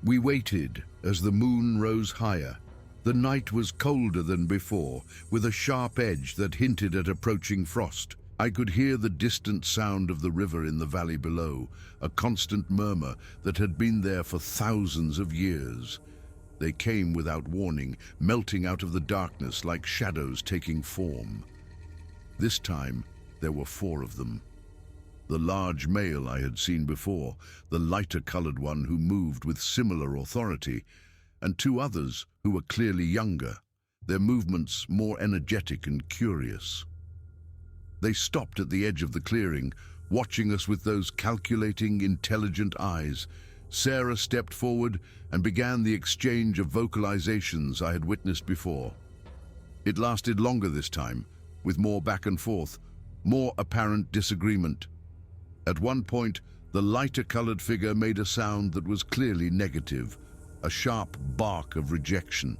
We waited as the moon rose higher. The night was colder than before, with a sharp edge that hinted at approaching frost. I could hear the distant sound of the river in the valley below, a constant murmur that had been there for thousands of years. They came without warning, melting out of the darkness like shadows taking form. This time, there were 4 of them. The large male I had seen before, the lighter-colored one who moved with similar authority, and 2 others who were clearly younger, their movements more energetic and curious. They stopped at the edge of the clearing, watching us with those calculating, intelligent eyes. Sarah stepped forward and began the exchange of vocalizations I had witnessed before. It lasted longer this time, with more back and forth, more apparent disagreement. At one point, the lighter-colored figure made a sound that was clearly negative, a sharp bark of rejection.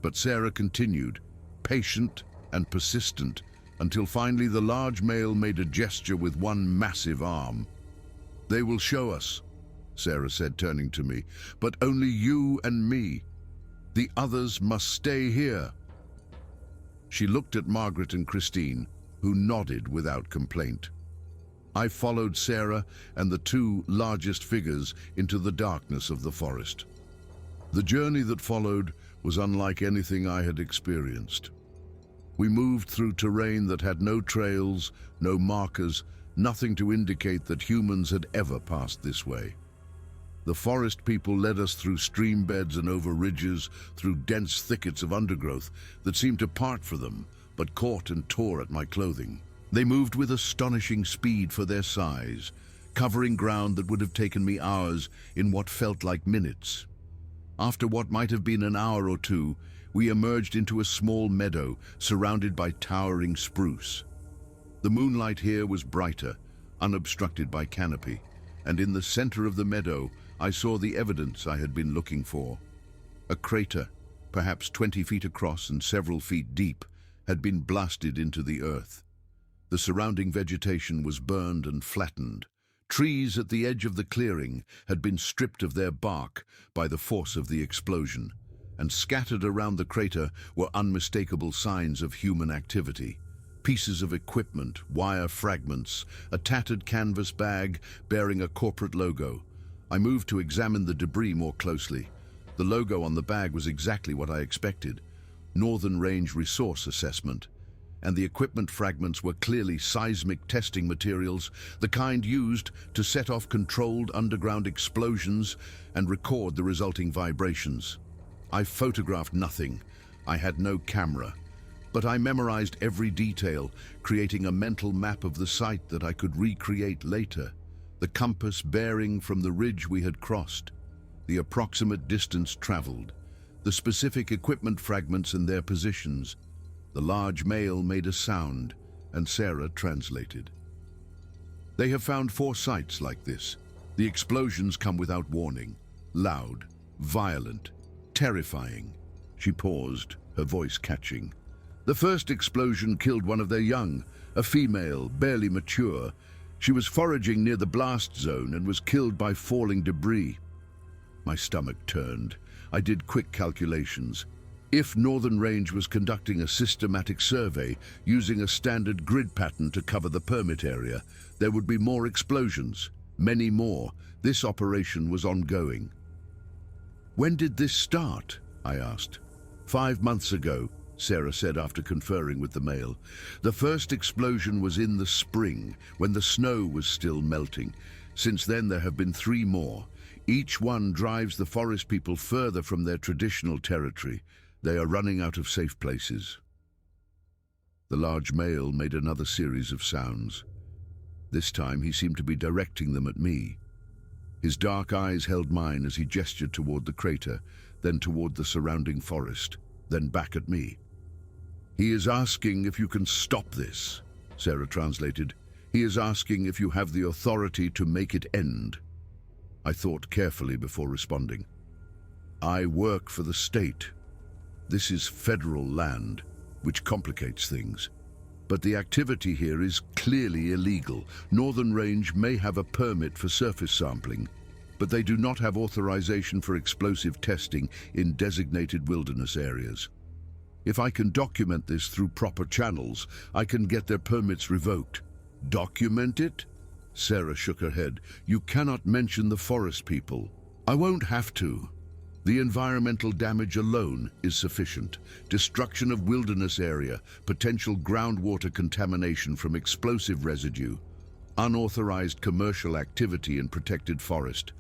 But Sarah continued, patient and persistent, until finally the large male made a gesture with one massive arm. "They will show us," Sarah said, turning to me, "but only you and me. The others must stay here." She looked at Margaret and Christine, who nodded without complaint. I followed Sarah and the 2 largest figures into the darkness of the forest. The journey that followed was unlike anything I had experienced. We moved through terrain that had no trails, no markers, nothing to indicate that humans had ever passed this way. The forest people led us through stream beds and over ridges, through dense thickets of undergrowth that seemed to part for them, but caught and tore at my clothing. They moved with astonishing speed for their size, covering ground that would have taken me hours in what felt like minutes. After what might have been an hour or 2, we emerged into a small meadow surrounded by towering spruce. The moonlight here was brighter, unobstructed by canopy, and in the center of the meadow I saw the evidence I had been looking for. A crater, perhaps 20 feet across and several feet deep, had been blasted into the earth. The surrounding vegetation was burned and flattened, Trees at the edge of the clearing had been stripped of their bark by the force of the explosion, and scattered around the crater were unmistakable signs of human activity. Pieces of equipment, wire fragments, a tattered canvas bag bearing a corporate logo. I moved to examine the debris more closely. The logo on the bag was exactly what I expected: Northern Range Resource Assessment. And the equipment fragments were clearly seismic testing materials, the kind used to set off controlled underground explosions and record the resulting vibrations. I photographed nothing. I had no camera. But I memorized every detail, creating a mental map of the site that I could recreate later. The compass bearing from the ridge we had crossed, the approximate distance traveled, the specific equipment fragments and their positions. The large male made a sound, and Sarah translated. They have found 4 sites like this. The explosions come without warning, loud, violent, terrifying. She paused, her voice catching. The first explosion killed one of their young, a female, barely mature. She was foraging near the blast zone and was killed by falling debris. My stomach turned. I did quick calculations. If Northern Range was conducting a systematic survey using a standard grid pattern to cover the permit area, there would be more explosions, many more. This operation was ongoing. When did this start? I asked. 5 months ago, Sarah said after conferring with the male. The first explosion was in the spring, when the snow was still melting. Since then there have been 3 more. Each one drives the forest people further from their traditional territory. They are running out of safe places. The large male made another series of sounds. This time he seemed to be directing them at me. His dark eyes held mine as he gestured toward the crater, then toward the surrounding forest, then back at me. He is asking if you can stop this, Sarah translated. He is asking if you have the authority to make it end. I thought carefully before responding. I work for the state. This is federal land, which complicates things. But the activity here is clearly illegal. Northern Range may have a permit for surface sampling, but they do not have authorization for explosive testing in designated wilderness areas. If I can document this through proper channels, I can get their permits revoked. Document it? Sarah shook her head. You cannot mention the forest people. I won't have to. The environmental damage alone is sufficient. Destruction of wilderness area, potential groundwater contamination from explosive residue, unauthorized commercial activity in protected forest.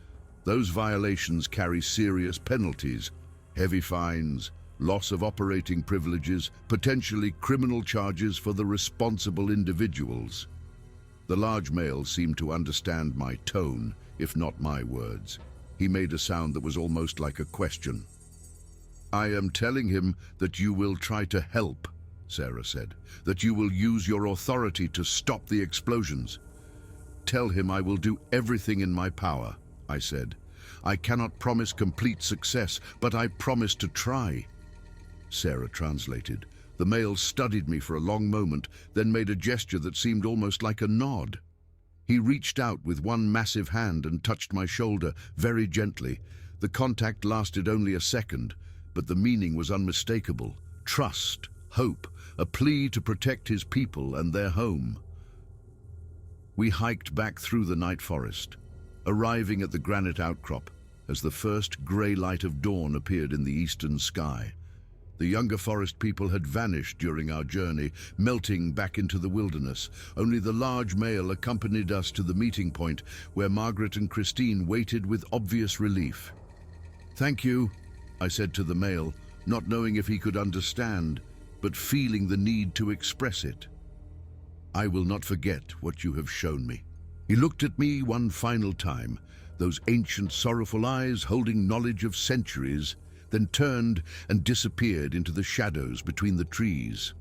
Those violations carry serious penalties, heavy fines, loss of operating privileges, potentially criminal charges for the responsible individuals. The large male seemed to understand my tone, if not my words. He made a sound that was almost like a question. I am telling him that you will try to help, Sarah said, that you will use your authority to stop the explosions. Tell him I will do everything in my power, I said. I cannot promise complete success, but I promise to try. Sarah translated. The male studied me for a long moment, then made a gesture that seemed almost like a nod. He reached out with one massive hand and touched my shoulder very gently. The contact lasted only a second, but the meaning was unmistakable. Trust, hope, a plea to protect his people and their home. We hiked back through the night forest, arriving at the granite outcrop as the first grey light of dawn appeared in the eastern sky. The younger forest people had vanished during our journey, melting back into the wilderness. Only the large male accompanied us to the meeting point, where Margaret and Christine waited with obvious relief. Thank you, I said to the male, not knowing if he could understand, but feeling the need to express it. I will not forget what you have shown me. He looked at me one final time, those ancient sorrowful eyes holding knowledge of centuries, then turned and disappeared into the shadows between the trees.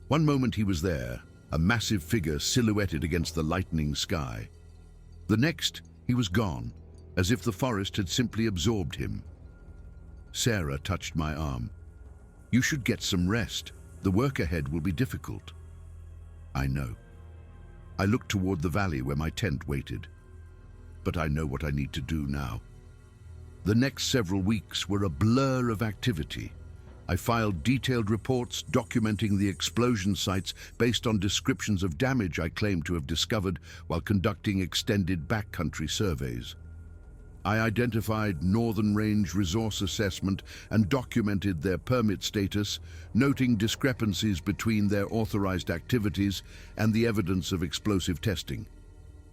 One moment he was there, a massive figure silhouetted against the lightening sky. The next, he was gone, as if the forest had simply absorbed him. Sarah touched my arm. You should get some rest. The work ahead will be difficult. I know. I looked toward the valley where my tent waited. But I know what I need to do now. The next several weeks were a blur of activity. I filed detailed reports documenting the explosion sites based on descriptions of damage I claimed to have discovered while conducting extended backcountry surveys. I identified Northern Range resource assessment and documented their permit status, noting discrepancies between their authorized activities and the evidence of explosive testing.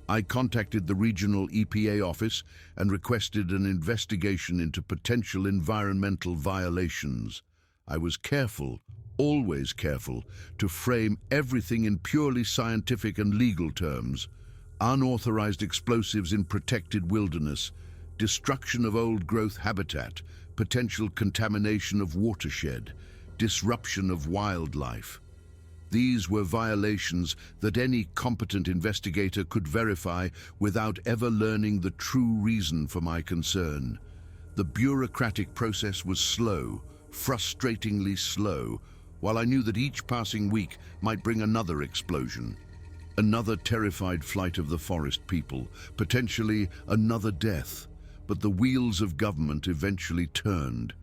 I contacted the regional EPA office and requested an investigation into potential environmental violations. I was careful, always careful, to frame everything in purely scientific and legal terms. Unauthorized explosives in protected wilderness, destruction of old-growth habitat, potential contamination of watershed, disruption of wildlife. These were violations that any competent investigator could verify without ever learning the true reason for my concern. The bureaucratic process was slow, frustratingly slow, while I knew that each passing week might bring another explosion. Another terrified flight of the forest people, potentially another death. But the wheels of government eventually turned.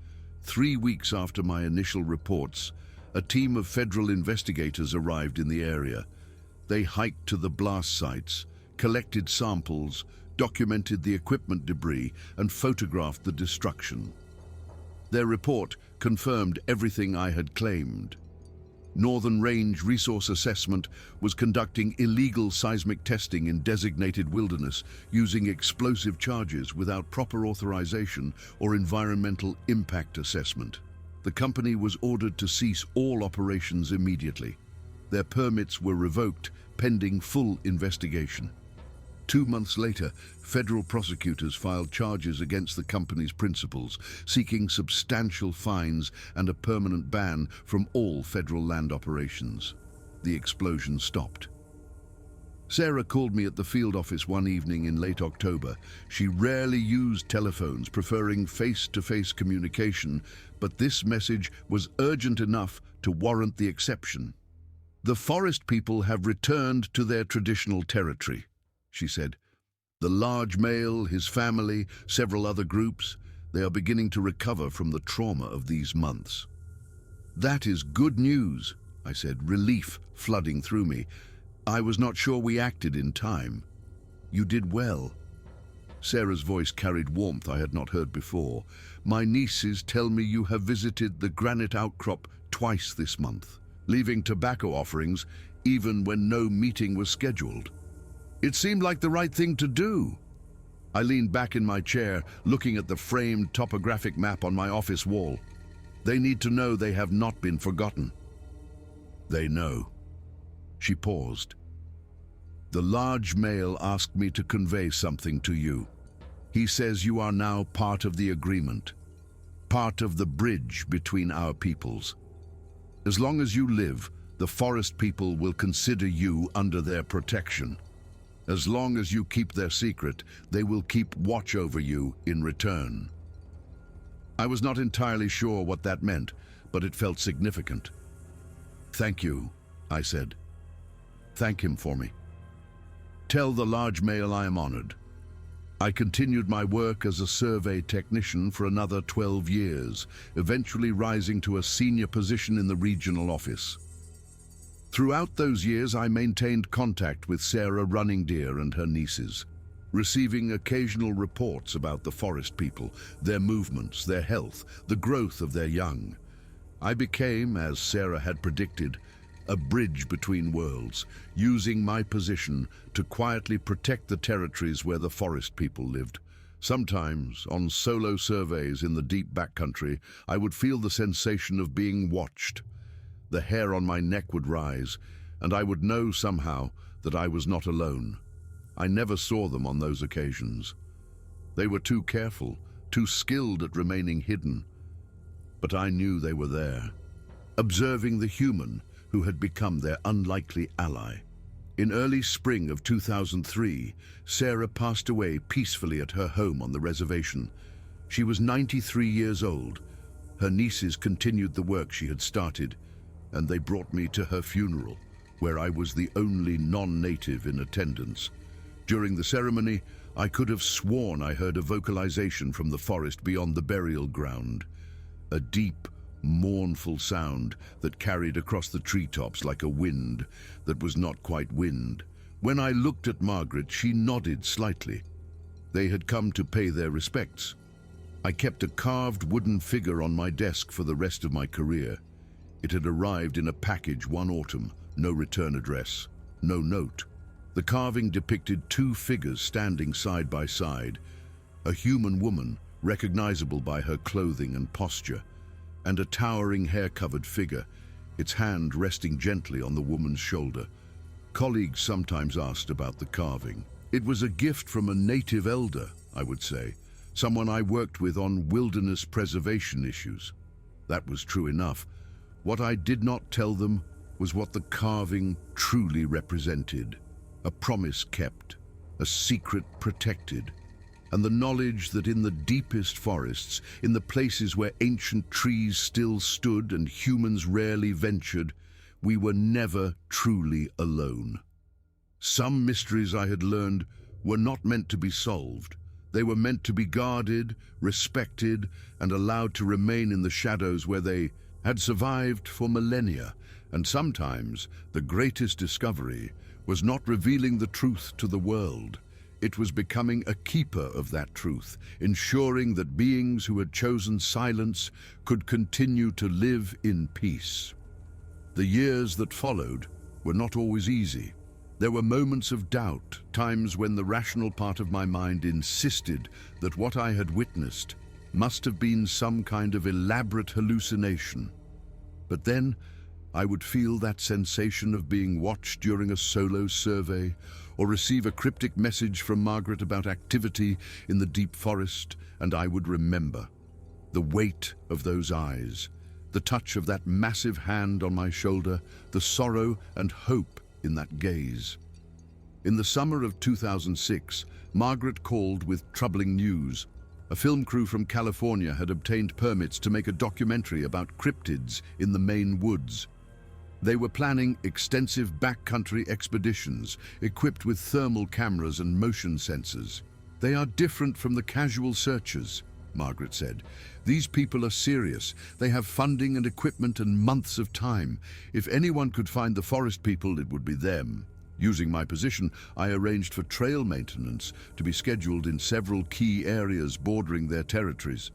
3 weeks after my initial reports, a team of federal investigators arrived in the area. They hiked to the blast sites, collected samples, documented the equipment debris, and photographed the destruction. Their report confirmed everything I had claimed. Northern Range Resource Assessment was conducting illegal seismic testing in designated wilderness using explosive charges without proper authorization or environmental impact assessment. The company was ordered to cease all operations immediately. Their permits were revoked pending full investigation. 2 months later, federal prosecutors filed charges against the company's principals, seeking substantial fines and a permanent ban from all federal land operations. The explosion stopped. Sarah called me at the field office one evening in late October. She rarely used telephones, preferring face-to-face communication, but this message was urgent enough to warrant the exception. "The forest people have returned to their traditional territory," she said. "The large male, his family, several other groups, they are beginning to recover from the trauma of these months." "That is good news," I said, relief flooding through me. "I was not sure we acted in time." "You did well." Sarah's voice carried warmth I had not heard before. "My nieces tell me you have visited the granite outcrop twice this month, leaving tobacco offerings even when no meeting was scheduled." "It seemed like the right thing to do." I leaned back in my chair, looking at the framed topographic map on my office wall. "They need to know they have not been forgotten." "They know." She paused. "The large male asked me to convey something to you. He says you are now part of the agreement, part of the bridge between our peoples. As long as you live, the forest people will consider you under their protection. As long as you keep their secret, they will keep watch over you in return." I was not entirely sure what that meant, but it felt significant. "Thank you," I said. "Thank him for me. Tell the large male I am honored." I continued my work as a survey technician for another 12 years, eventually rising to a senior position in the regional office. Throughout those years, I maintained contact with Sarah Runningdeer and her nieces, receiving occasional reports about the forest people, their movements, their health, the growth of their young. I became, as Sarah had predicted, a bridge between worlds, using my position to quietly protect the territories where the forest people lived. Sometimes, on solo surveys in the deep backcountry, I would feel the sensation of being watched. The hair on my neck would rise, and I would know somehow that I was not alone. I never saw them on those occasions. They were too careful, too skilled at remaining hidden. But I knew they were there, observing the human who had become their unlikely ally. In early spring of 2003, Sarah passed away peacefully at her home on the reservation. She was 93 years old. Her nieces continued the work she had started, and they brought me to her funeral, where I was the only non-native in attendance. During the ceremony, I could have sworn I heard a vocalization from the forest beyond the burial ground. A deep, mournful sound that carried across the treetops like a wind that was not quite wind. When I looked at Margaret, she nodded slightly. They had come to pay their respects. I kept a carved wooden figure on my desk for the rest of my career. It had arrived in a package one autumn, no return address, no note. The carving depicted two figures standing side by side, a human woman, recognizable by her clothing and posture, and a towering hair-covered figure, its hand resting gently on the woman's shoulder. Colleagues sometimes asked about the carving. It was a gift from a native elder, I would say, someone I worked with on wilderness preservation issues. That was true enough. What I did not tell them was what the carving truly represented. A promise kept, a secret protected, and the knowledge that in the deepest forests, in the places where ancient trees still stood and humans rarely ventured, we were never truly alone. Some mysteries I had learned were not meant to be solved. They were meant to be guarded, respected, and allowed to remain in the shadows where they had survived for millennia. And sometimes the greatest discovery was not revealing the truth to the world. It was becoming a keeper of that truth, ensuring that beings who had chosen silence could continue to live in peace. The years that followed were not always easy. There were moments of doubt, times when the rational part of my mind insisted that what I had witnessed must have been some kind of elaborate hallucination. But then I would feel that sensation of being watched during a solo survey, or receive a cryptic message from Margaret about activity in the deep forest, and I would remember the weight of those eyes, the touch of that massive hand on my shoulder, the sorrow and hope in that gaze. In the summer of 2006, Margaret called with troubling news. A film crew from California had obtained permits to make a documentary about cryptids in the Maine woods. They were planning extensive backcountry expeditions equipped with thermal cameras and motion sensors. "They are different from the casual searchers," Margaret said. "These people are serious. They have funding and equipment and months of time. If anyone could find the forest people, it would be them." Using my position, I arranged for trail maintenance to be scheduled in several key areas bordering their territories.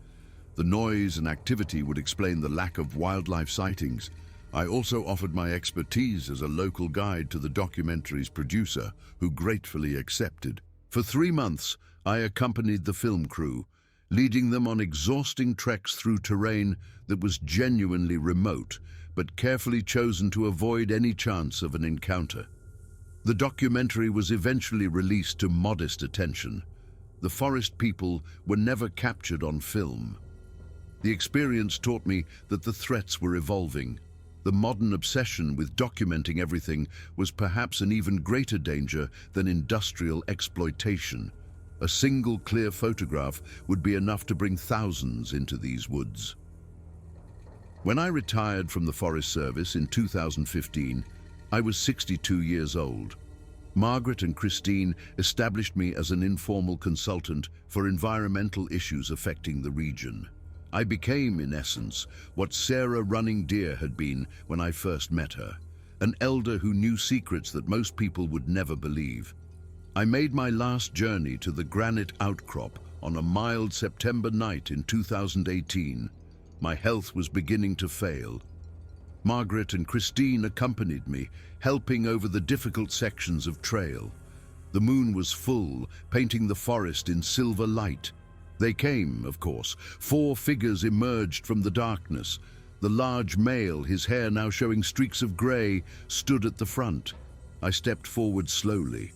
The noise and activity would explain the lack of wildlife sightings. I also offered my expertise as a local guide to the documentary's producer, who gratefully accepted. For 3 months, I accompanied the film crew, leading them on exhausting treks through terrain that was genuinely remote, but carefully chosen to avoid any chance of an encounter. The documentary was eventually released to modest attention. The forest people were never captured on film. The experience taught me that the threats were evolving. The modern obsession with documenting everything was perhaps an even greater danger than industrial exploitation. A single clear photograph would be enough to bring thousands into these woods. When I retired from the Forest Service in 2015, I was 62 years old. Margaret and Christine established me as an informal consultant for environmental issues affecting the region. I became, in essence, what Sarah Running Deer had been when I first met her, an elder who knew secrets that most people would never believe. I made my last journey to the granite outcrop on a mild September night in 2018. My health was beginning to fail. Margaret and Christine accompanied me, helping over the difficult sections of trail. The moon was full, painting the forest in silver light. They came, of course. 4 figures emerged from the darkness. The large male, his hair now showing streaks of grey, stood at the front. I stepped forward slowly.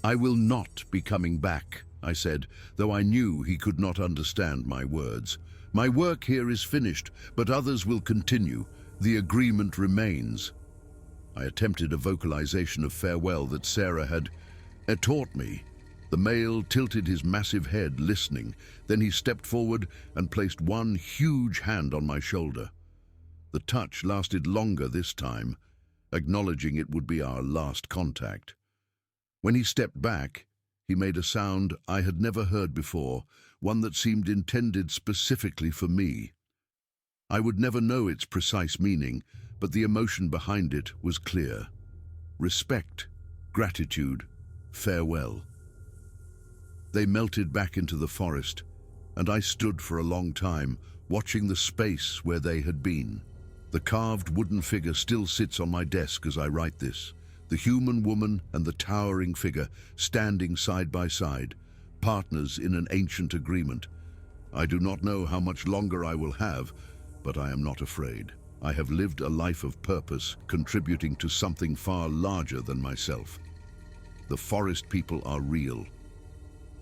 "I will not be coming back," I said, though I knew he could not understand my words. "My work here is finished, but others will continue. The agreement remains." I attempted a vocalization of farewell that Sarah had taught me. The male tilted his massive head, listening. Then he stepped forward and placed one huge hand on my shoulder. The touch lasted longer this time, acknowledging it would be our last contact. When he stepped back, he made a sound I had never heard before, one that seemed intended specifically for me. I would never know its precise meaning, but the emotion behind it was clear. Respect, gratitude, farewell. They melted back into the forest, and I stood for a long time, watching the space where they had been. The carved wooden figure still sits on my desk as I write this. The human woman and the towering figure standing side by side, partners in an ancient agreement. I do not know how much longer I will have, but I am not afraid. I have lived a life of purpose, contributing to something far larger than myself. The forest people are real.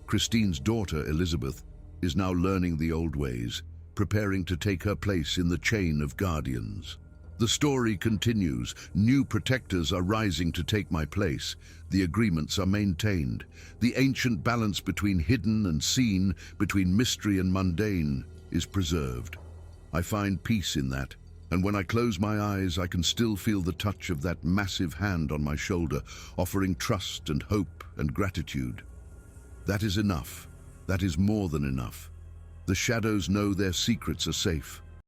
Christine's daughter, Elizabeth, is now learning the old ways, preparing to take her place in the chain of guardians. The story continues. New protectors are rising to take my place. The agreements are maintained. The ancient balance between hidden and seen, between mystery and mundane, is preserved. I find peace in that, and when I close my eyes, I can still feel the touch of that massive hand on my shoulder, offering trust and hope and gratitude. That is enough. That is more than enough. The shadows know their secrets are safe.